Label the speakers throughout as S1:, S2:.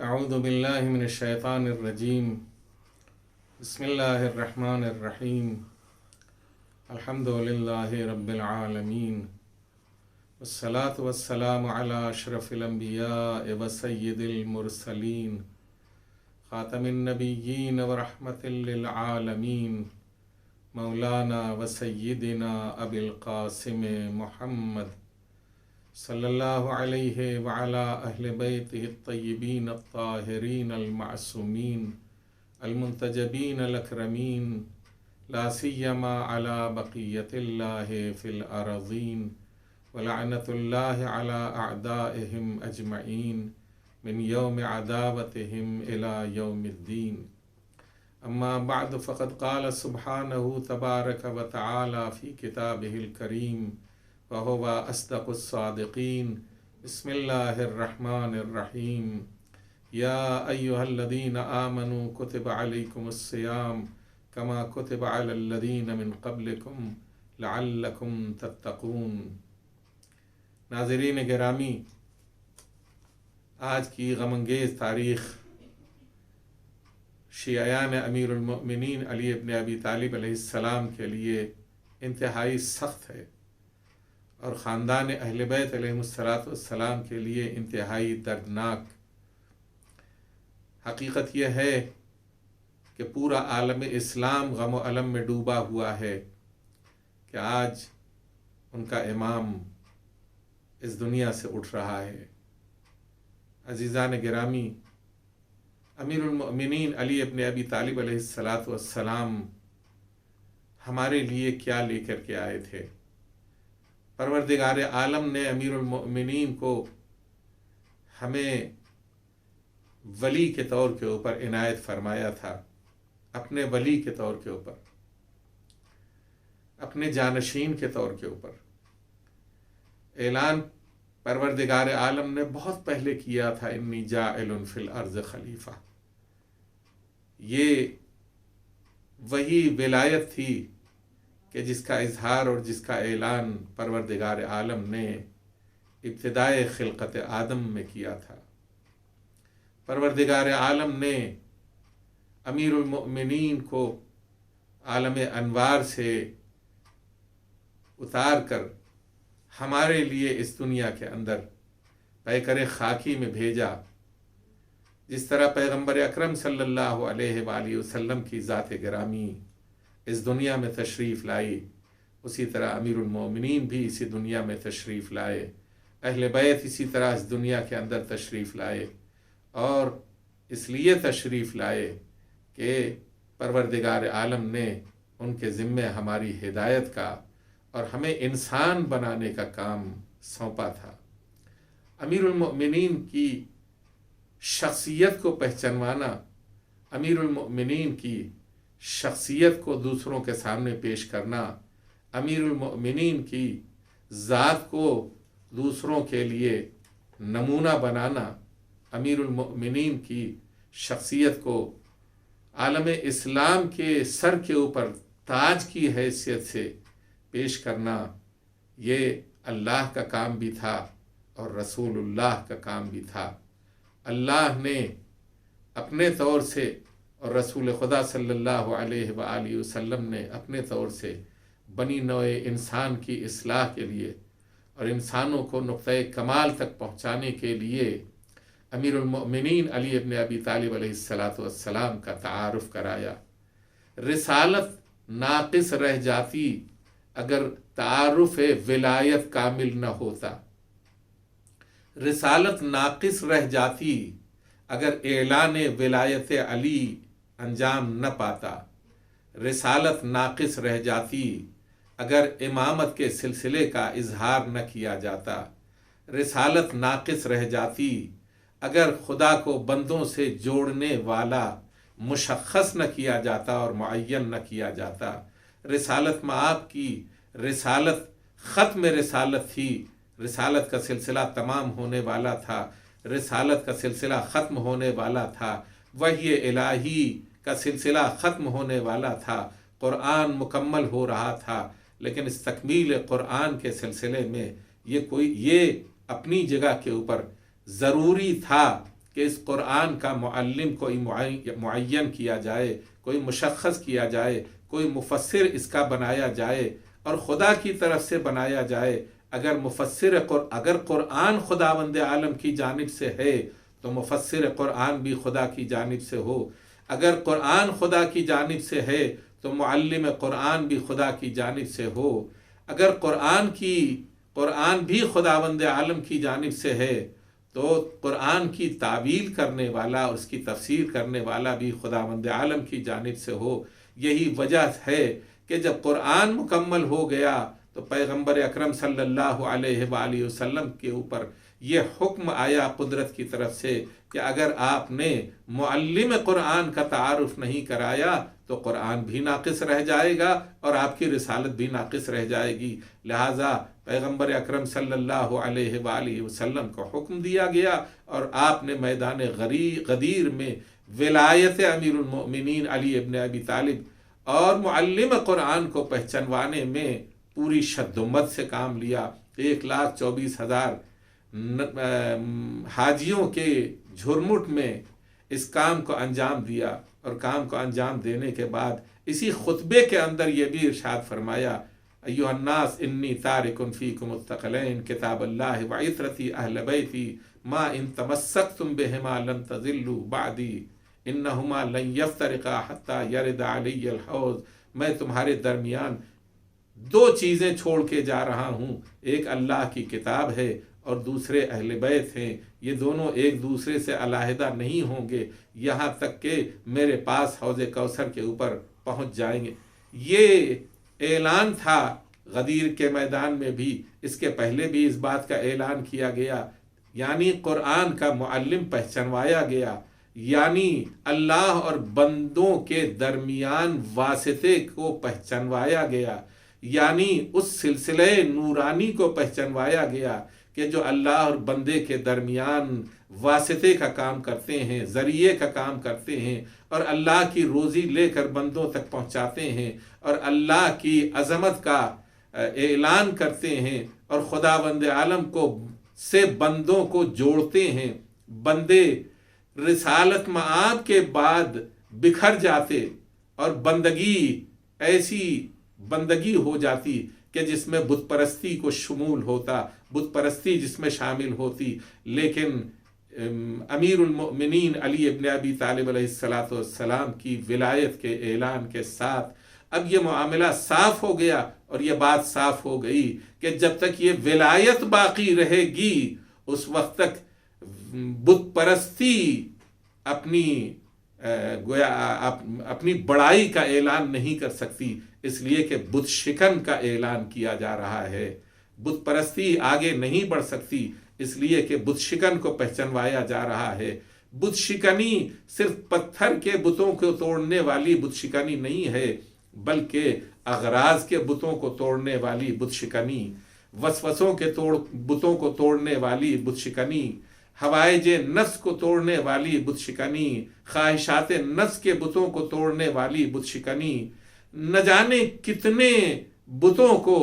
S1: اعوذ باللہ من الشیطان الرجیم بسم اللہ الرحمن الرحیم الحمد للہ رب العالمین والصلاة والسلام علی اشرف الانبیاء وسید المرسلین خاتم النبیین ورحمت للعالمین مولانا وسیدنا ابی القاسم محمد صلی اللہ علیہ وعلی اہل بیتہ الطیبین الطاہرین المعصومین المنتجبین الاکرمین لا سیما علی بقیت اللہ فی الارضین ولعنت اللہ علی اعدائہم اجمعین من یوم عداوتہم الی یوم الدین. اما بعد فقد قال سبحانہ تبارک وتعالی فی کتابہ الکریم وهو أصدق الصادقين. بسم الله الرحمن الرحيم. يا أيها الذين آمنوا كتب عليكم الصيام كما كتب على الذين من قبلكم لعلكم تتقون. ناظرین گرامی، آج کی غم انگیز تاریخ شیعیان امیر المؤمنین علی ابن ابی طالب علیہ السلام کے لیے انتہائی سخت ہے اور خاندان اہل بیت علیہ السلام کے لیے انتہائی دردناک. حقیقت یہ ہے کہ پورا عالم اسلام غم و الم میں ڈوبا ہوا ہے کہ آج ان کا امام اس دنیا سے اٹھ رہا ہے. عزیزان گرامی، امیر المؤمنین علی ابن ابی طالب علیہ السلام ہمارے لیے کیا لے کر کے آئے تھے؟ پروردگار عالم نے امیر المؤمنین کو ہمیں ولی کے طور کے اوپر عنایت فرمایا تھا، اپنے ولی کے طور کے اوپر، اپنے جانشین کے طور کے اوپر. اعلان پروردگار عالم نے بہت پہلے کیا تھا، انی جاعل فی الارض خلیفہ. یہ وہی ولایت تھی کہ جس کا اظہار اور جس کا اعلان پروردگار عالم نے ابتدائے خلقت آدم میں کیا تھا. پروردگار عالم نے امیر المؤمنین کو عالم انوار سے اتار کر ہمارے لیے اس دنیا کے اندر پیکر خاکی میں بھیجا. جس طرح پیغمبر اکرم صلی اللہ علیہ وآلہ وسلم کی ذات گرامی اس دنیا میں تشریف لائی، اسی طرح امیر المومنین بھی اسی دنیا میں تشریف لائے، اہل بیت اسی طرح اس دنیا کے اندر تشریف لائے. اور اس لیے تشریف لائے کہ پروردگار عالم نے ان کے ذمے ہماری ہدایت کا اور ہمیں انسان بنانے کا کام سونپا تھا. امیر المؤمنین کی شخصیت کو پہچانوانا، امیر المؤمنین کی شخصیت کو دوسروں کے سامنے پیش کرنا، امیر المؤمنین کی ذات کو دوسروں کے لیے نمونہ بنانا، امیر المؤمنین کی شخصیت کو عالم اسلام کے سر کے اوپر تاج کی حیثیت سے پیش کرنا، یہ اللہ کا کام بھی تھا اور رسول اللہ کا کام بھی تھا. اللہ نے اپنے طور سے اور رسول خدا صلی اللہ علیہ وآلہ وسلم نے اپنے طور سے بنی نوع انسان کی اصلاح کے لیے اور انسانوں کو نقطۂ کمال تک پہنچانے کے لیے امیر المؤمنین علی ابن ابی طالب علیہ السلام کا تعارف کرایا. رسالت ناقص رہ جاتی اگر تعارف ولایت کامل نہ ہوتا، رسالت ناقص رہ جاتی اگر اعلان ولایت علی انجام نہ پاتا، رسالت ناقص رہ جاتی اگر امامت کے سلسلے کا اظہار نہ کیا جاتا، رسالت ناقص رہ جاتی اگر خدا کو بندوں سے جوڑنے والا مشخص نہ کیا جاتا اور معین نہ کیا جاتا. رسالت مآب کی رسالت ختم رسالت تھی، رسالت کا سلسلہ تمام ہونے والا تھا، رسالت کا سلسلہ ختم ہونے والا تھا، وحی الہی کا سلسلہ ختم ہونے والا تھا، قرآن مکمل ہو رہا تھا. لیکن اس تکمیل قرآن کے سلسلے میں یہ اپنی جگہ کے اوپر ضروری تھا کہ اس قرآن کا معلم کوئی معین کیا جائے، کوئی مشخص کیا جائے، کوئی مفسر اس کا بنایا جائے اور خدا کی طرف سے بنایا جائے۔ اگر قرآن خداوند عالم کی جانب سے ہے تو مفسر قرآن بھی خدا کی جانب سے ہو، اگر قرآن خدا کی جانب سے ہے تو معلم قرآن بھی خدا کی جانب سے ہو، اگر قرآن بھی خداوند عالم کی جانب سے ہے تو قرآن کی تعویل کرنے والا اور اس کی تفسیر کرنے والا بھی خداوند عالم کی جانب سے ہو۔ یہی وجہ ہے کہ جب قرآن مکمل ہو گیا تو پیغمبر اکرم صلی اللہ علیہ وآلہ وسلم کے اوپر یہ حکم آیا قدرت کی طرف سے کہ اگر آپ نے معلم قرآن کا تعارف نہیں کرایا تو قرآن بھی ناقص رہ جائے گا اور آپ کی رسالت بھی ناقص رہ جائے گی۔ لہٰذا پیغمبر اکرم صلی اللہ علیہ وآلہ وسلم کو حکم دیا گیا اور آپ نے میدان غدیر میں ولایت امیر المؤمنین علی ابن ابی طالب اور معلم قرآن کو پہچنوانے میں پوری شدت سے کام لیا۔ 1,24,000 حاجیوں کے جھرمٹ میں اس کام کو انجام دیا اور کام کو انجام دینے کے بعد اسی خطبے کے اندر یہ بھی ارشاد فرمایا، ایھا الناس انی تارک فیکم الثقلین کتاب اللہ وعطرتی اہل بیتی ما ان تمسکتم بہما لن تضلوا بعدی انہما لن یفترقا حتی یرد علی الحوض۔ میں تمہارے درمیان 2 چیزیں چھوڑ کے جا رہا ہوں، ایک اللہ کی کتاب ہے اور دوسرے اہل بیت ہیں، یہ دونوں ایک دوسرے سے علیحدہ نہیں ہوں گے یہاں تک کہ میرے پاس حوض کوثر کے اوپر پہنچ جائیں گے۔ یہ اعلان تھا غدیر کے میدان میں بھی، اس کے پہلے بھی اس بات کا اعلان کیا گیا، یعنی قرآن کا معلم پہچنوایا گیا، یعنی اللہ اور بندوں کے درمیان واسطے کو پہچنوایا گیا، یعنی اس سلسلے نورانی کو پہچنوایا گیا کہ جو اللہ اور بندے کے درمیان واسطے کا کام کرتے ہیں، ذریعے کا کام کرتے ہیں اور اللہ کی روزی لے کر بندوں تک پہنچاتے ہیں اور اللہ کی عظمت کا اعلان کرتے ہیں اور خداوند عالم کو سے بندوں کو جوڑتے ہیں۔ بندے رسالت مآب کے بعد بکھر جاتے اور بندگی ایسی بندگی ہو جاتی کہ جس میں بت پرستی کو شمول ہوتا، بت پرستی جس میں شامل ہوتی، لیکن امیر المؤمنین علی ابن ابی طالب علیہ السلام کی ولایت کے اعلان کے ساتھ اب یہ معاملہ صاف ہو گیا اور یہ بات صاف ہو گئی کہ جب تک یہ ولایت باقی رہے گی اس وقت تک بت پرستی اپنی بڑائی کا اعلان نہیں کر سکتی، اس لیے کہ بت شکن کا اعلان کیا جا رہا ہے۔ بت پرستی آگے نہیں بڑھ سکتی اس لیے کہ بت شکن کو پہچنوایا جا رہا ہے۔ بت شکنی صرف پتھر کے بتوں کو توڑنے والی بت شکنی نہیں ہے، بلکہ اغراض کے بتوں کو توڑنے والی بت شکنی، وسوسوں کے بتوں کو توڑنے والی بت شکنی، حوائج نفس کو توڑنے والی بت شکنی، خواہشات نفس کے بتوں کو توڑنے والی بت شکنی، نہ جانے کتنے بتوں کو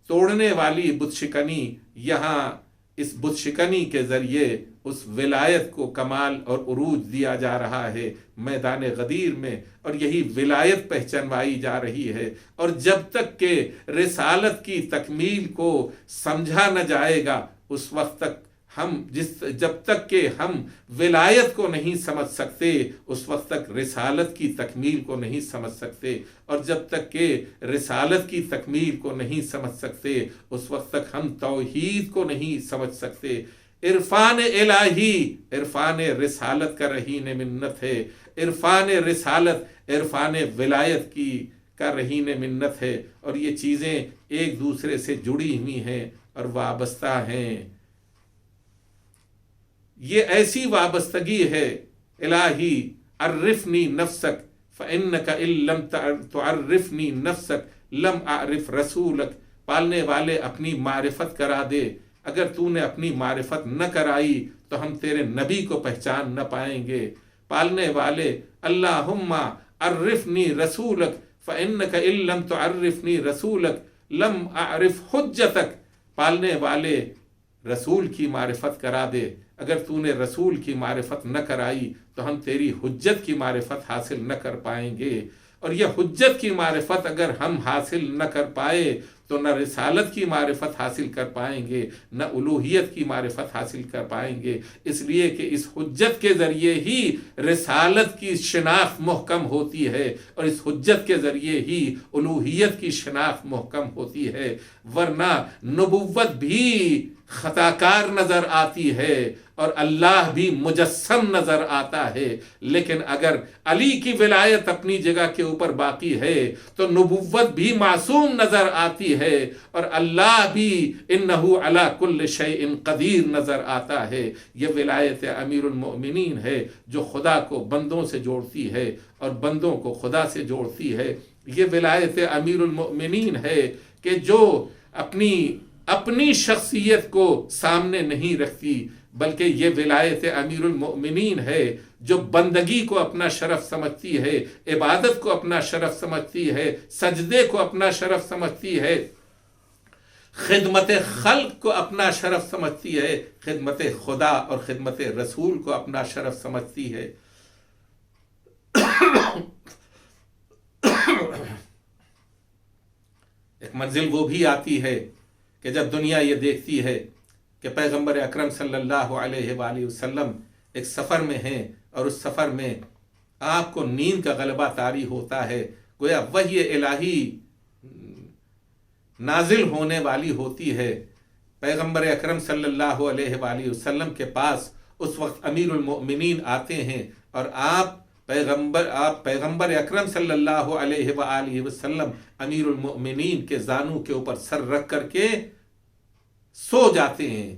S1: توڑنے والی بت شکنی، یہاں اس بت شکنی کے ذریعے اس ولایت کو کمال اور عروج دیا جا رہا ہے میدان غدیر میں، اور یہی ولایت پہچنوائی جا رہی ہے۔ اور جب تک کہ رسالت کی تکمیل کو سمجھا نہ جائے گا اس وقت تک جب تک کہ ہم ولایت کو نہیں سمجھ سکتے اس وقت تک رسالت کی تکمیل کو نہیں سمجھ سکتے، اور جب تک کہ رسالت کی تکمیل کو نہیں سمجھ سکتے اس وقت تک ہم توحید کو نہیں سمجھ سکتے۔ عرفان الہی عرفان رسالت کا رہین منت ہے، عرفان رسالت عرفان ولایت کا رہین منت ہے، اور یہ چیزیں ایک دوسرے سے جڑی ہوئی ہیں اور وابستہ ہیں۔ یہ ایسی وابستگی ہے، الہی عرفنی نفسک فإنک ان لم تعرفنی نفسک لم اعرف رسولک، پالنے والے اپنی معرفت کرا دے، اگر تو نے اپنی معرفت نہ کرائی تو ہم تیرے نبی کو پہچان نہ پائیں گے۔ پالنے والے اللہم عرفنی رسولک فإنک ان لم تعرفنی رسولک لم اعرف حجتک، پالنے والے رسول کی معرفت کرا دے، اگر تو نے رسول کی معرفت نہ کرائی تو ہم تیری حجت کی معرفت حاصل نہ کر پائیں گے، اور یہ حجت کی معرفت اگر ہم حاصل نہ کر پائے تو نہ رسالت کی معرفت حاصل کر پائیں گے، نہ الوہیت کی معرفت حاصل کر پائیں گے، اس لیے کہ اس حجت کے ذریعے ہی رسالت کی شناخت محکم ہوتی ہے، اور اس حجت کے ذریعے ہی الوہیت کی شناخت محکم ہوتی ہے، ورنہ نبوت بھی خطاکار نظر آتی ہے اور اللہ بھی مجسم نظر آتا ہے، لیکن اگر علی کی ولایت اپنی جگہ کے اوپر باقی ہے تو نبوت بھی معصوم نظر آتی ہے اور اللہ بھی انہو علی کل شیء قدیر نظر آتا ہے۔ یہ ولایت امیر المؤمنین ہے جو خدا کو بندوں سے جوڑتی ہے اور بندوں کو خدا سے جوڑتی ہے۔ یہ ولایت امیر المؤمنین ہے کہ جو اپنی شخصیت کو سامنے نہیں رکھتی، بلکہ یہ ولایت امیر المؤمنین ہے جو بندگی کو اپنا شرف سمجھتی ہے، عبادت کو اپنا شرف سمجھتی ہے، سجدے کو اپنا شرف سمجھتی ہے، خدمت خلق کو اپنا شرف سمجھتی ہے، خدمت خدا اور خدمت رسول کو اپنا شرف سمجھتی ہے۔ ایک منزل وہ بھی آتی ہے کہ جب دنیا یہ دیکھتی ہے کہ پیغمبر اکرم صلی اللہ علیہ وآلہ وسلم ایک سفر میں ہیں اور اس سفر میں آپ کو نیند کا غلبہ طاری ہوتا ہے، گویا وحی الہی نازل ہونے والی ہوتی ہے۔ پیغمبر اکرم صلی اللہ علیہ وآلہ وسلم کے پاس اس وقت امیر المؤمنین آتے ہیں اور آپ پیغمبر اکرم صلی اللہ علیہ وآلہ وسلم امیر المؤمنین کے زانوں کے اوپر سر رکھ کر کے سو جاتے ہیں،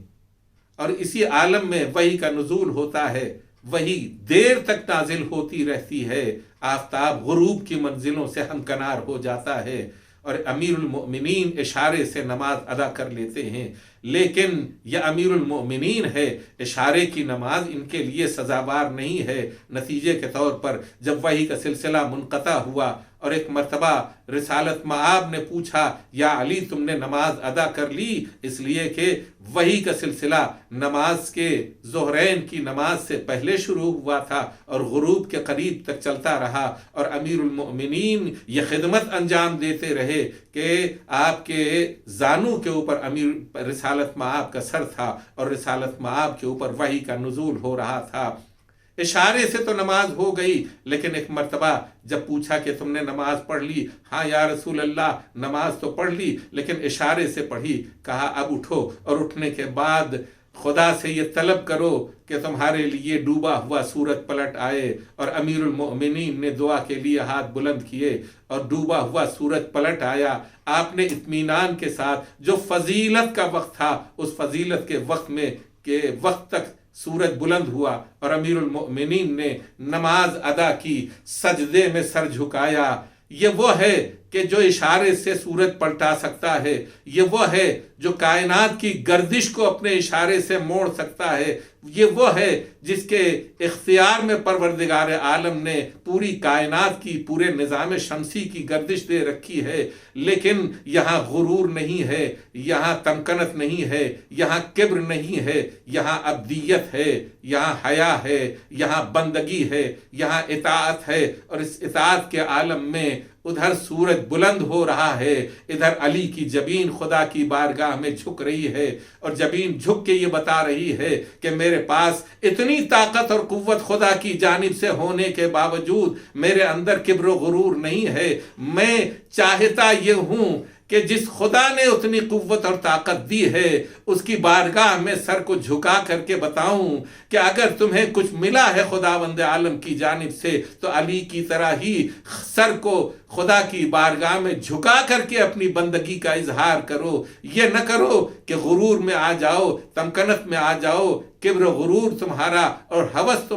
S1: اور اسی عالم میں وحی کا نزول ہوتا ہے، وحی دیر تک نازل ہوتی رہتی ہے، آفتاب غروب کی منزلوں سے ہمکنار ہو جاتا ہے اور امیر المؤمنین اشارے سے نماز ادا کر لیتے ہیں۔ لیکن یہ امیر المؤمنین ہے، اشارے کی نماز ان کے لیے سزاوار نہیں ہے۔ نتیجے کے طور پر جب وحی کا سلسلہ منقطع ہوا اور ایک مرتبہ رسالت مآب نے پوچھا، یا علی تم نے نماز ادا کر لی؟ اس لیے کہ وحی کا سلسلہ نماز کے ظہرین کی نماز سے پہلے شروع ہوا تھا اور غروب کے قریب تک چلتا رہا، اور امیر المؤمنین یہ خدمت انجام دیتے رہے کہ آپ کے زانوں کے اوپر رسالت مآب کا سر تھا اور رسالت مآب کے اوپر وحی کا نزول ہو رہا تھا۔ اشارے سے تو نماز ہو گئی، لیکن ایک مرتبہ جب پوچھا کہ تم نے نماز پڑھ لی؟ ہاں یا رسول اللہ نماز تو پڑھ لی لیکن اشارے سے پڑھی۔ کہا اب اٹھو، اور اٹھنے کے بعد خدا سے یہ طلب کرو کہ تمہارے لیے ڈوبا ہوا سورج پلٹ آئے، اور امیر المؤمنین نے دعا کے لیے ہاتھ بلند کیے اور ڈوبا ہوا سورج پلٹ آیا۔ آپ نے اطمینان کے ساتھ، جو فضیلت کا وقت تھا اس فضیلت کے وقت تک سورج بلند ہوا اور امیر المؤمنین نے نماز ادا کی، سجدے میں سر جھکایا۔ یہ وہ ہے کہ جو اشارے سے سورج پلٹا سکتا ہے، یہ وہ ہے جو کائنات کی گردش کو اپنے اشارے سے موڑ سکتا ہے، یہ وہ ہے جس کے اختیار میں پروردگار عالم نے پوری کائنات کی، پورے نظام شمسی کی گردش دے رکھی ہے۔ لیکن یہاں غرور نہیں ہے، یہاں تمکنت نہیں ہے، یہاں کبر نہیں ہے، یہاں ابدیت ہے، یہاں حیا ہے، یہاں بندگی ہے، یہاں اطاعت ہے، اور اس اطاعت کے عالم میں ادھر سورج بلند ہو رہا ہے، ادھر علی کی جبین خدا کی بارگاہ میں جھک رہی ہے، اور جبین جھک کے یہ بتا رہی ہے کہ میرے پاس اتنی طاقت اور قوت خدا کی جانب سے ہونے کے باوجود میرے اندر کبر و غرور نہیں ہے۔ میں چاہتا یہ ہوں کہ جس خدا نے اتنی قوت اور طاقت دی ہے اس کی بارگاہ میں سر کو جھکا کر کے بتاؤں کہ اگر تمہیں کچھ ملا ہے خداوند عالم کی جانب سے تو علی کی طرح ہی سر کو خدا کی بارگاہ میں جھکا کر کے اپنی بندگی کا اظہار کرو۔ یہ نہ کرو کہ غرور میں آ جاؤ، تمکنت میں آ جاؤ، کبر و غرور تمہارا اور ہوس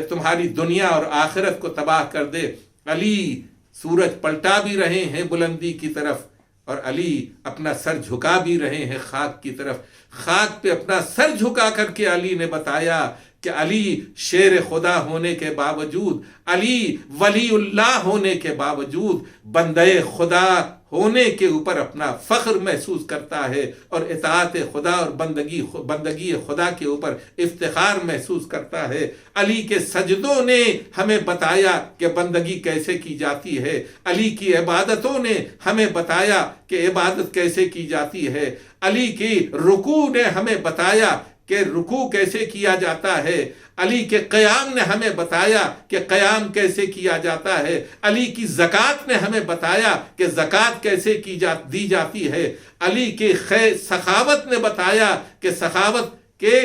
S1: تمہاری دنیا اور آخرت کو تباہ کر دے۔ علی سورج پلٹا بھی رہے ہیں بلندی کی طرف، اور علی اپنا سر جھکا بھی رہے ہیں خاک کی طرف۔ خاک پہ اپنا سر جھکا کر کے علی نے بتایا کہ علی شیر خدا ہونے کے باوجود، علی ولی اللہ ہونے کے باوجود بندے خدا ہونے کے اوپر اپنا فخر محسوس کرتا ہے اور اطاعت خدا اور بندگی خدا کے اوپر افتخار محسوس کرتا ہے۔ علی کے سجدوں نے ہمیں بتایا کہ بندگی کیسے کی جاتی ہے، علی کی عبادتوں نے ہمیں بتایا کہ عبادت کیسے کی جاتی ہے، علی کی رکوع نے ہمیں بتایا کہ رکوع کیسے کیا جاتا ہے، علی کے قیام نے ہمیں بتایا کہ قیام کیسے کیا جاتا ہے، علی کی زکوٰۃ نے ہمیں بتایا کہ زکوٰۃ کیسے دی جاتی ہے، علی کی سخاوت نے بتایا کہ سخاوت کہ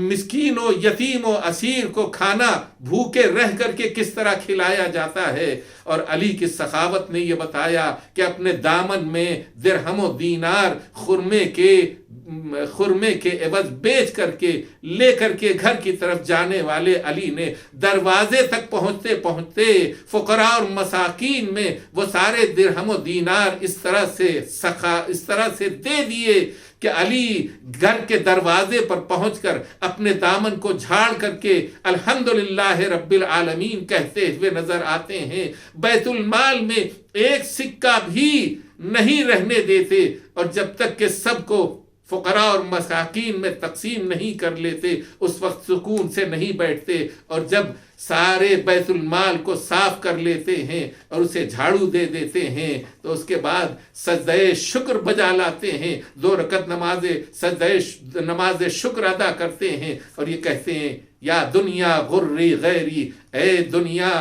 S1: مسکین و یتیم و اسیر کو کھانا بھوکے رہ کر کے کس طرح کھلایا جاتا ہے، اور علی کی سخاوت نے یہ بتایا کہ اپنے دامن میں درہم و دینار خرمے کے عوض بیچ کر کے لے کر کے گھر کی طرف جانے والے علی نے دروازے تک پہنچتے پہنچتے فقراء اور مساکین میں وہ سارے درہم و دینار اس طرح سے دے دیے کہ علی گھر کے دروازے پر پہنچ کر اپنے دامن کو جھاڑ کر کے الحمدللہ رب العالمین کہتے ہوئے نظر آتے ہیں۔ بیت المال میں ایک سکہ بھی نہیں رہنے دیتے، اور جب تک کہ سب کو فقراء اور مساکین میں تقسیم نہیں کر لیتے اس وقت سکون سے نہیں بیٹھتے، اور جب سارے بیت المال کو صاف کر لیتے ہیں اور اسے جھاڑو دے دیتے ہیں تو اس کے بعد سجدہ شکر بجا لاتے ہیں، 2 رکعت نماز شکر ادا کرتے ہیں اور یہ کہتے ہیں یا دنیا غری غیری، اے دنیا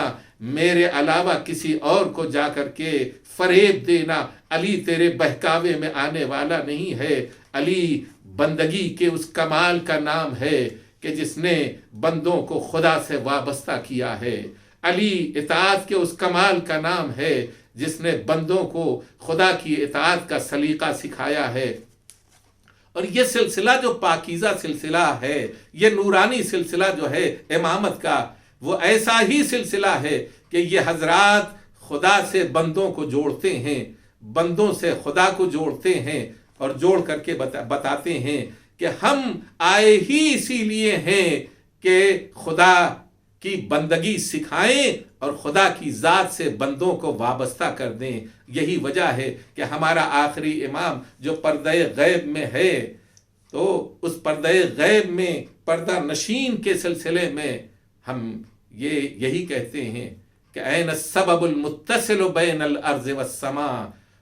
S1: میرے علاوہ کسی اور کو جا کر کے فریب دینا، علی تیرے بہکاوے میں آنے والا نہیں ہے۔ علی بندگی کے اس کمال کا نام ہے کہ جس نے بندوں کو خدا سے وابستہ کیا ہے، علی اطاعت کے اس کمال کا نام ہے جس نے بندوں کو خدا کی اطاعت کا سلیقہ سکھایا ہے۔ اور یہ سلسلہ جو پاکیزہ سلسلہ ہے، یہ نورانی سلسلہ جو ہے امامت کا، وہ ایسا ہی سلسلہ ہے کہ یہ حضرات خدا سے بندوں کو جوڑتے ہیں، بندوں سے خدا کو جوڑتے ہیں، اور جوڑ کر کے بتاتے ہیں کہ ہم آئے ہی اسی لیے ہیں کہ خدا کی بندگی سکھائیں اور خدا کی ذات سے بندوں کو وابستہ کر دیں۔ یہی وجہ ہے کہ ہمارا آخری امام جو پردہ غیب میں ہے، تو اس پردہ غیب میں پردہ نشین کے سلسلے میں ہم یہی کہتے ہیں کہ این السبب المتصل بین الارض والسماء،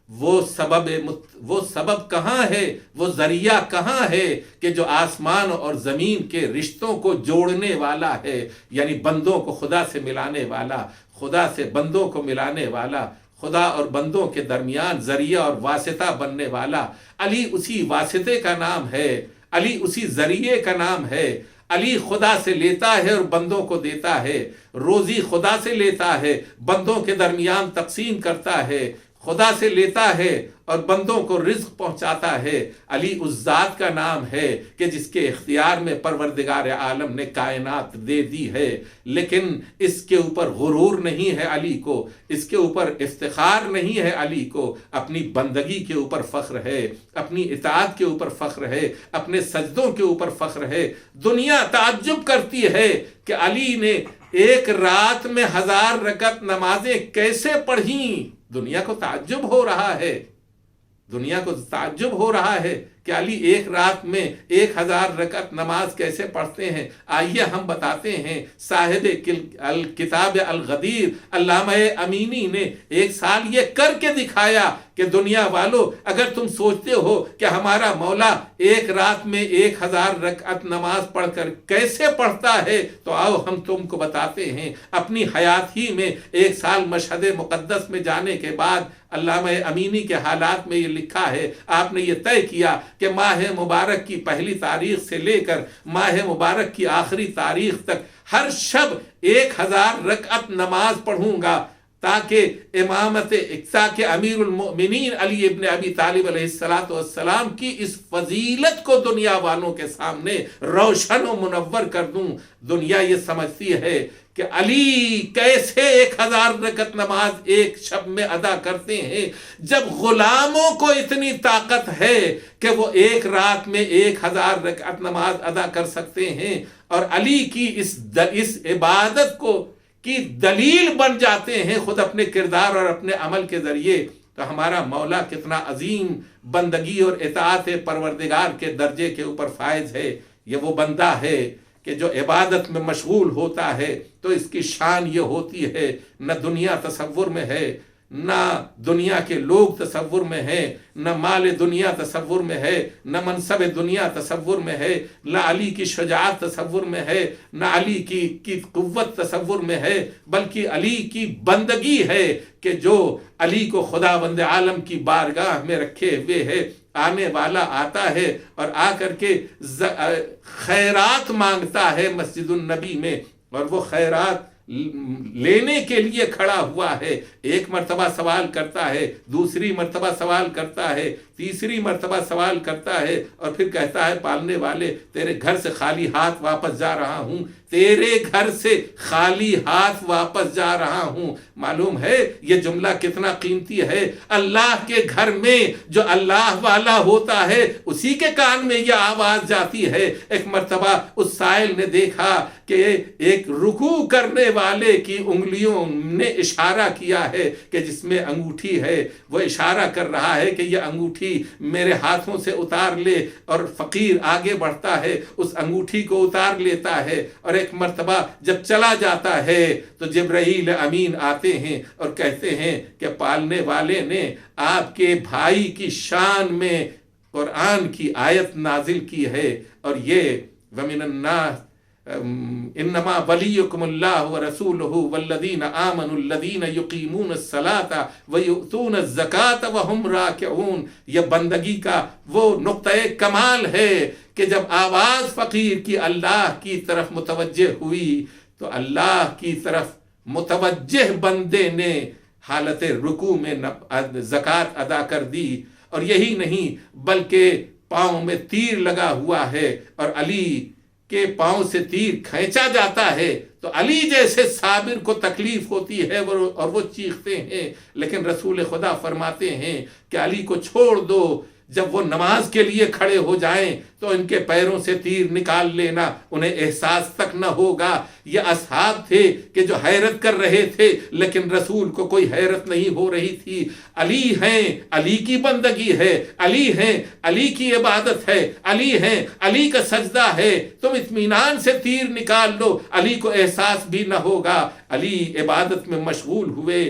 S1: وہ سبب کہاں ہے، وہ ذریعہ کہاں ہے کہ جو آسمان اور زمین کے رشتوں کو جوڑنے والا ہے، یعنی بندوں کو خدا سے ملانے والا، خدا سے بندوں کو ملانے والا، خدا اور بندوں کے درمیان ذریعہ اور واسطہ بننے والا۔ علی اسی واسطے کا نام ہے، علی اسی ذریعے کا نام ہے۔ علی خدا سے لیتا ہے اور بندوں کو دیتا ہے، روزی خدا سے لیتا ہے، بندوں کے درمیان تقسیم کرتا ہے، خدا سے لیتا ہے اور بندوں کو رزق پہنچاتا ہے۔ علی اس ذات کا نام ہے کہ جس کے اختیار میں پروردگار عالم نے کائنات دے دی ہے، لیکن اس کے اوپر غرور نہیں ہے علی کو، اس کے اوپر افتخار نہیں ہے علی کو، اپنی بندگی کے اوپر فخر ہے، اپنی اطاعت کے اوپر فخر ہے، اپنے سجدوں کے اوپر فخر ہے۔ دنیا تعجب کرتی ہے کہ علی نے ایک رات میں 1000 رکعت نمازیں کیسے پڑھیں۔ دنیا کو تعجب ہو رہا ہے، دنیا کو تعجب ہو رہا ہے کہ علی ایک رات میں 1000 رکعت نماز کیسے پڑھتے ہیں۔ آئیے ہم بتاتے ہیں، صاحب الکتاب الغدیر علامہ امینی نے 1 سال یہ کر کے دکھایا کہ دنیا والو اگر تم سوچتے ہو کہ ہمارا مولا ایک رات میں 1000 رکعت نماز پڑھ کر کیسے پڑھتا ہے تو آؤ ہم تم کو بتاتے ہیں۔ اپنی حیات ہی میں 1 سال مشہد مقدس میں جانے کے بعد علامہ امینی کے حالات میں یہ لکھا ہے، آپ نے یہ طے کیا کہ ماہ مبارک کی پہلی تاریخ سے لے کر ماہ مبارک کی آخری تاریخ تک ہر شب 1000 رکعت نماز پڑھوں گا تاکہ تاکہ امیر المؤمنین علی ابن ابی طالب علیہ السلام کی اس فضیلت کو دنیا والوں کے سامنے روشن و منور کر دوں۔ دنیا یہ سمجھتی ہے کہ علی کیسے 1000 رکعت نماز ایک شب میں ادا کرتے ہیں، جب غلاموں کو اتنی طاقت ہے کہ وہ ایک رات میں 1000 رکعت نماز ادا کر سکتے ہیں، اور علی کی اس عبادت کی دلیل بن جاتے ہیں خود اپنے کردار اور اپنے عمل کے ذریعے، تو ہمارا مولا کتنا عظیم بندگی اور اطاعت پروردگار کے درجے کے اوپر فائز ہے۔ یہ وہ بندہ ہے کہ جو عبادت میں مشغول ہوتا ہے تو اس کی شان یہ ہوتی ہے، نہ دنیا تصور میں ہے، نہ دنیا کے لوگ تصور میں ہے، نہ مال دنیا تصور میں ہے، نہ منصب دنیا تصور میں ہے، نہ علی کی شجاعت تصور میں ہے، نہ علی کی قوت تصور میں ہے، بلکہ علی کی بندگی ہے کہ جو علی کو خداوند عالم کی بارگاہ میں رکھے ہوئے ہے۔ آنے والا آتا ہے اور آ کر کے خیرات مانگتا ہے مسجد النبی میں، اور وہ خیرات لینے کے لیے کھڑا ہوا ہے۔ ایک مرتبہ سوال کرتا ہے، دوسری مرتبہ سوال کرتا ہے، تیسری مرتبہ سوال کرتا ہے، اور پھر کہتا ہے پالنے والے تیرے گھر سے خالی ہاتھ واپس جا رہا ہوں، تیرے گھر سے خالی ہاتھ واپس جا رہا ہوں۔ معلوم ہے یہ جملہ کتنا قیمتی ہے۔ اللہ کے گھر میں جو اللہ والا ہوتا ہے اسی کے کان میں یہ آواز جاتی ہے۔ ایک مرتبہ اس سائل نے دیکھا کہ ایک رکوع کرنے والے کی انگلیوں نے اشارہ کیا ہے کہ جس میں انگوٹھی ہے، وہ اشارہ کر رہا ہے کہ یہ انگوٹھی میرے ہاتھوں سے اتار لے، اور فقیر آگے بڑھتا ہے، اس انگوٹھی کو اتار لیتا ہے، اور ایک مرتبہ جب چلا جاتا ہے تو جبرائیل امین آتے ہیں اور کہتے ہیں کہ پالنے والے نے آپ کے بھائی کی شان میں قرآن کی آیت نازل کی ہے، اور یہ وَمِنَ النَّاسِ انما ولیکم اللہ ورسولہ والذین آمنوا الذین یقیمون الصلاة ویؤتون الزکاة وہم راکعون۔ یہ بندگی کا وہ نقطۂ کمال ہے کہ جب آواز فقیر کی اللہ کی طرف متوجہ ہوئی تو اللہ کی طرف متوجہ بندے نے حالت رکوع میں زکوٰۃ ادا کر دی۔ اور یہی نہیں بلکہ پاؤں میں تیر لگا ہوا ہے اور علی کے پاؤں سے تیر کھینچا جاتا ہے تو علی جیسے صابر کو تکلیف ہوتی ہے اور وہ چیختے ہیں، لیکن رسول خدا فرماتے ہیں کہ علی کو چھوڑ دو، جب وہ نماز کے لیے کھڑے ہو جائیں تو ان کے پیروں سے تیر نکال لینا، انہیں احساس تک نہ ہوگا۔ یہ اصحاب تھے کہ جو حیرت کر رہے تھے لیکن رسول کو کوئی حیرت نہیں ہو رہی تھی۔ علی ہیں، علی کی بندگی ہے، علی ہیں، علی کی عبادت ہے، علی ہیں، علی کا سجدہ ہے، تم اطمینان سے تیر نکال لو، علی کو احساس بھی نہ ہوگا۔ علی عبادت میں مشغول ہوئے،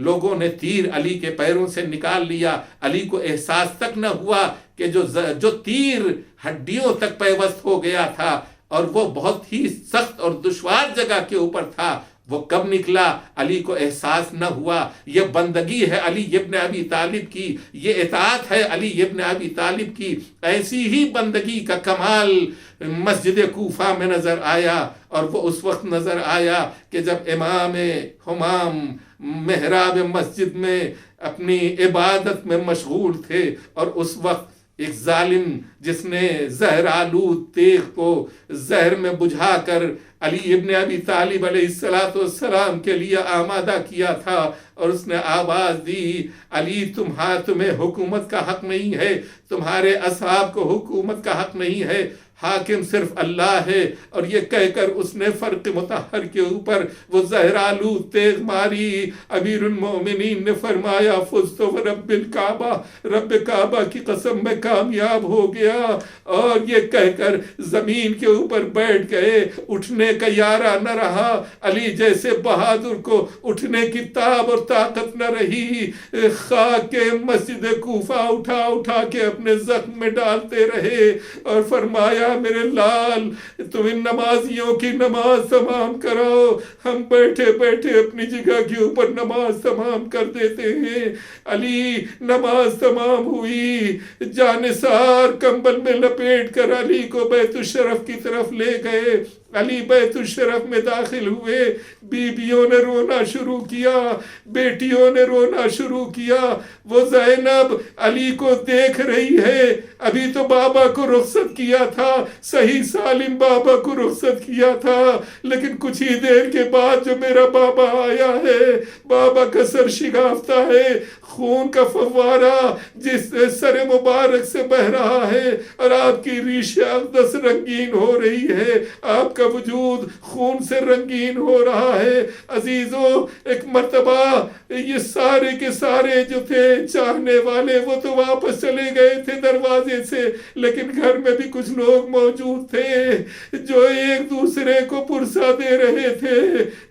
S1: لوگوں نے تیر علی کے پیروں سے نکال لیا، علی کو احساس تک نہ ہوا کہ جو تیر ہڈیوں تک پیوست ہو گیا تھا اور وہ بہت ہی سخت اور دشوار جگہ کے اوپر تھا، وہ کب نکلا علی کو احساس نہ ہوا۔ یہ بندگی ہے علی ابن ابی طالب کی، یہ اطاعت ہے علی ابن ابی طالب کی۔ ایسی ہی بندگی کا کمال مسجد کوفہ میں نظر آیا، اور وہ اس وقت نظر آیا کہ جب امام حمام محراب مسجد میں اپنی عبادت میں مشغول تھے، اور اس وقت ایک ظالم جس نے زہر آلود تیغ کو زہر میں بجھا کر علی ابن ابی طالب علیہ السلام کے لیے آمادہ کیا تھا، اور اس نے آواز دی علی تمہیں حکومت کا حق نہیں ہے، تمہارے اصحاب کو حکومت کا حق نہیں ہے، حاکم صرف اللہ ہے۔ اور یہ کہہ کر اس نے فرق مطہر کے اوپر وہ زہرآلود تیغ ماری۔ امیر المومنین نے فرمایا فزت ورب الکعبہ، رب کعبہ کی قسم میں کامیاب ہو گیا، اور یہ کہہ کر زمین کے اوپر بیٹھ گئے، اٹھنے کا یارہ نہ رہا۔ علی جیسے بہادر کو اٹھنے کی تاب اور طاقت نہ رہی، خاک کے مسجد کوفہ اٹھا اٹھا کے اپنے زخم میں ڈالتے رہے، اور فرمایا میرے لال تم ان نمازیوں کی نماز تمام کرو، ہم بیٹھے بیٹھے اپنی جگہ کے اوپر نماز تمام کر دیتے ہیں۔ علی نماز تمام ہوئی، جانثار کمبل میں لپیٹ کر علی کو بیت الشرف کی طرف لے گئے۔ علی بیت الشرف میں داخل ہوئے، بیویوں نے رونا شروع کیا، بیٹیوں نے رونا شروع کیا۔ وہ زینب علی کو دیکھ رہی ہے، ابھی تو بابا کو رخصت کیا تھا، صحیح سالم بابا کو رخصت کیا تھا، لیکن کچھ ہی دیر کے بعد جو میرا بابا آیا ہے، بابا کا سر شگافتہ ہے، خون کا فوارہ جس سر مبارک سے بہ رہا ہے اور آپ کی ریش اقدس رنگین ہو رہی ہے، آپ کا وجود خون سے رنگین ہو رہا ہے۔ عزیزو، ایک مرتبہ یہ سارے کے سارے جو تھے چاہنے والے وہ تو واپس چلے گئے تھے دروازے سے، لیکن گھر میں بھی کچھ لوگ موجود تھے جو ایک دوسرے کو پرسا دے رہے تھے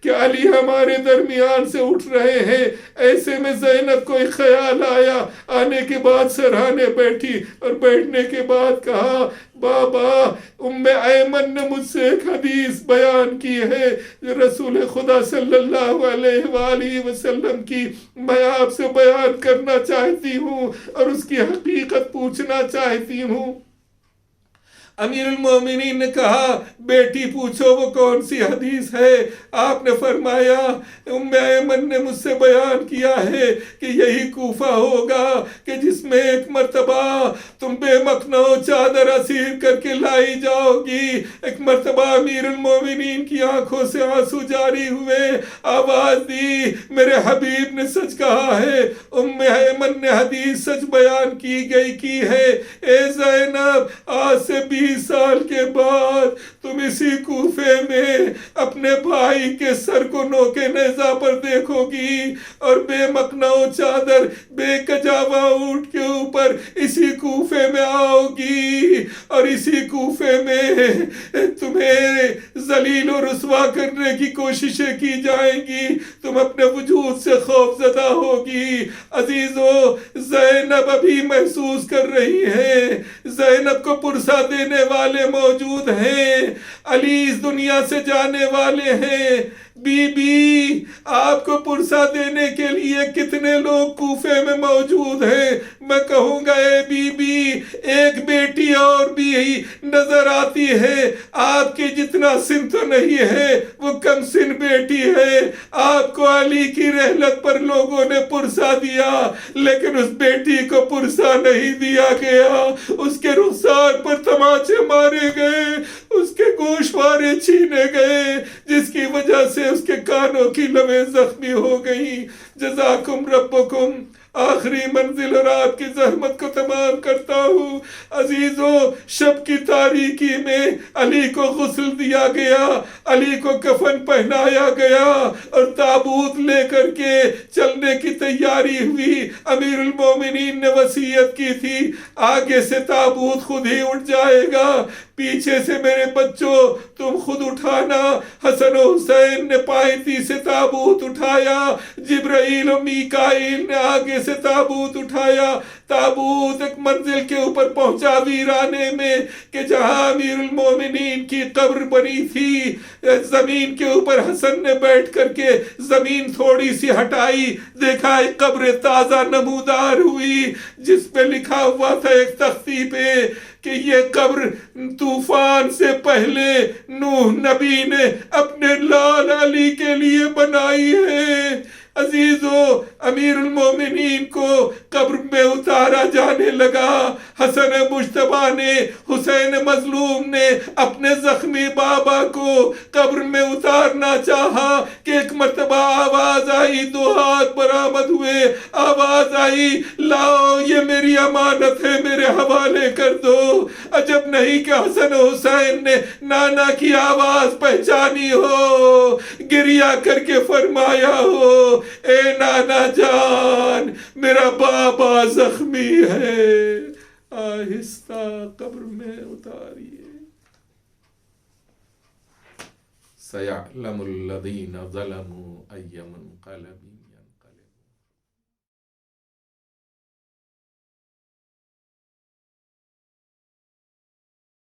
S1: کہ علی ہمارے درمیان سے اٹھ رہے ہیں۔ ایسے میں زینب کو ایک خیال آیا، آنے کے بعد سرہانے بیٹھی اور بیٹھنے کے بعد کہا، بابا ام ایمن نے مجھ سے ایک حدیث بیان کی ہے رسول خدا صلی اللہ علیہ وآلہ وسلم کی، میں آپ سے بیان کرنا چاہتی ہوں اور اس کی حقیقت پوچھنا چاہتی ہوں۔ امیر المومنین نے کہا، بیٹی پوچھو وہ کون سی حدیث ہے؟ آپ نے فرمایا، ام ایمن نے مجھ سے بیان کیا ہے کہ یہی کوفہ ہوگا کہ جس میں ایک مرتبہ تم بے مخنو چادر اسیر کر کے لائی جاؤ گی۔ ایک مرتبہ امیر المومنین کی آنکھوں سے آنسو جاری ہوئے، آواز دی، میرے حبیب نے سچ کہا ہے، ام ایمن نے حدیث سچ بیان کی ہے۔ اے زینب، آج سے 20 سال کے بعد تم اسی کوفے میں اپنے بھائی کے سر کو نوکے نیزہ پر دیکھو گی اور بے مخنو چادر بے کجاوا اونٹ کے اوپر اسی کوفے میں آؤ گی اور اسی کوفے میں تمہیں ذلیل و رسوا کرنے کی کوششیں کی جائیں گی، تم اپنے وجود سے خوف زدہ ہوگی۔ عزیزو، زینب ابھی محسوس کر رہی ہے، زینب کو پرسا دینے والے موجود ہیں، علی اس دنیا سے جانے والے ہیں۔ بی بی، آپ کو پرسا دینے کے لیے کتنے لوگ کوفے میں موجود ہیں؟ میں کہوں گا، اے بی بی، ایک بیٹی اور بھی نظر آتی ہے، آپ کی جتنا سن تو نہیں ہے، وہ کم سن بیٹی ہے۔ آپ کو علی کی رحلت پر لوگوں نے پرسا دیا، لیکن اس بیٹی کو پرسا نہیں دیا گیا، اس کے رخسار پر تماچے مارے گئے، اس کے گوشوارے چھینے گئے، جس کی وجہ سے اس کے کانوں کی لویں زخمی ہو گئیں۔ جزاکم ربکم۔ آخری منزل اور آپ کی زحمت کو تمام کرتا ہوں۔ عزیزو، شب کی تاریکی میں علی کو غسل دیا گیا، علی کو کفن پہنایا گیا اور تابوت لے کر کے چلنے کی تیاری ہوئی۔ امیر المومنین نے وصیت کی تھی، آگے سے تابوت خود ہی اٹھ جائے گا، پیچھے سے میرے بچوں تم خود اٹھانا۔ حسن و حسین نے پائیتی سے تابوت اٹھایا، جبرائیل و میکائیل نے آگے سے تابوت اٹھایا۔ تابوت ایک منزل کے اوپر پہنچا ویرانے میں کہ جہاں امیر المومنین کی قبر بنی تھی، زمین کے اوپر حسن نے بیٹھ کر کے زمین تھوڑی سی ہٹائی، دیکھا ایک قبر تازہ نمودار ہوئی، جس پہ لکھا ہوا تھا ایک تختی پہ کہ یہ قبر طوفان سے پہلے نوح نبی نے اپنے لال علی کے لیے بنائی ہے۔ عزیزو، امیر المومنین کو قبر میں اتارا جانے لگا۔ حسن مجتبی نے، حسین مظلوم نے اپنے زخمی بابا کو قبر میں اتارنا چاہا کہ ایک مرتبہ آواز آئی، 2 ہاتھ برآمد ہوئے، آواز آئی، لاؤ یہ میری امانت ہے، میرے حوالے کر دو۔ عجب نہیں کہ حسن حسین نے نانا کی آواز پہچانی ہو، گریا کر کے فرمایا ہو، اے نانا جان، میرا بابا زخمی ہے، آہستہ قبر میں اتاریے۔ سَيَعْلَمُ الَّذِينَ ظَلَمُوا أَيَّ مُنْقَلَبٍ